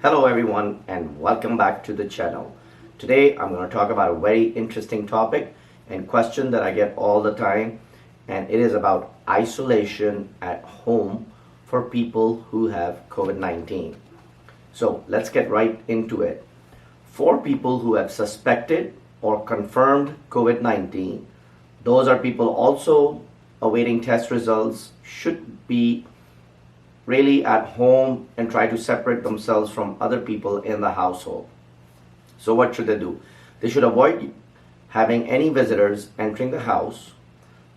Hello everyone and welcome back to the channel. Today I'm going to talk about a very interesting topic and question that I get all the time, and it is about isolation at home for people who have COVID-19. So let's get right into it. For people who have suspected or confirmed COVID-19, those are people also awaiting test results, should be really at home and try to separate themselves from other people in the household. So what should they do? They should avoid having any visitors entering the house.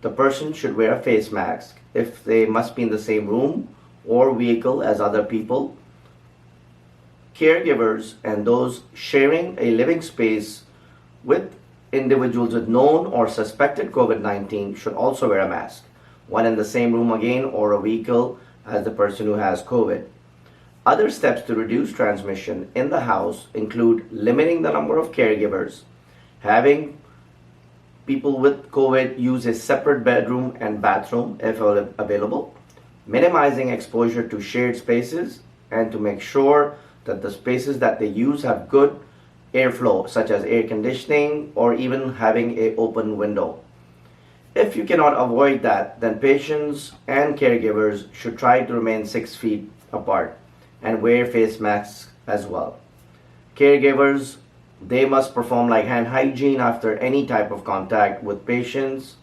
The person should wear a face mask if they must be in the same room or vehicle as other people. Caregivers and those sharing a living space with individuals with known or suspected COVID-19 should also wear a mask when in the same room again or a vehicle as the person who has COVID. Other steps to reduce transmission in the house include limiting the number of caregivers, having people with COVID use a separate bedroom and bathroom if available, minimizing exposure to shared spaces, and to make sure that the spaces that they use have good airflow, such as air conditioning or even having an open window. If you cannot avoid that, then patients and caregivers should try to remain 6 feet apart and wear face masks as well. Caregivers, they must perform like hand hygiene after any type of contact with patients.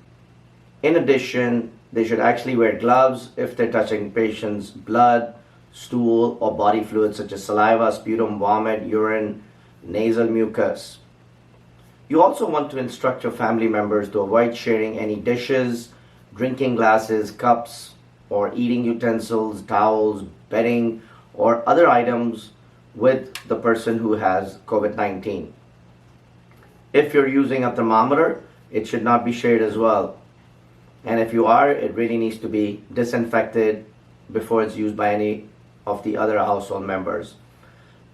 In addition, they should actually wear gloves if they're touching patients' blood, stool, or body fluids such as saliva, sputum, vomit, urine, nasal mucus. You also want to instruct your family members to avoid sharing any dishes, drinking glasses, cups, or eating utensils, towels, bedding, or other items with the person who has COVID-19. If you're using a thermometer, it should not be shared as well. And if you are, it really needs to be disinfected before it's used by any of the other household members.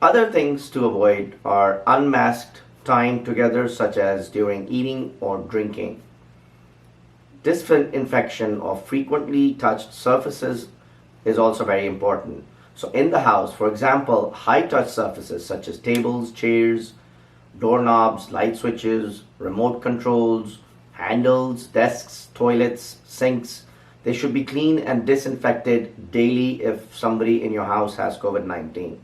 Other things to avoid are unmasked time together, such as during eating or drinking. Disinfection of frequently touched surfaces is also very important. So in the house, for example, high-touch surfaces such as tables, chairs, doorknobs, light switches, remote controls, handles, desks, toilets, sinks, they should be cleaned and disinfected daily if somebody in your house has COVID-19.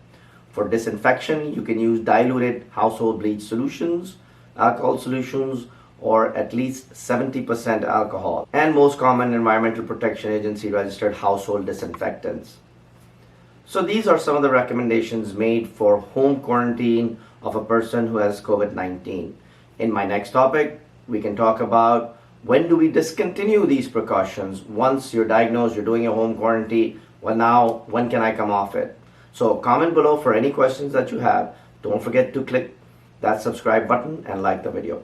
For disinfection, you can use diluted household bleach solutions, alcohol solutions, or at least 70% alcohol, and most common Environmental Protection Agency registered household disinfectants. So these are some of the recommendations made for home quarantine of a person who has COVID-19. In my next topic, we can talk about when do we discontinue these precautions once you're diagnosed, you're doing a home quarantine. Well, now, when can I come off it? So comment below for any questions that you have. Don't forget to click that subscribe button and like the video.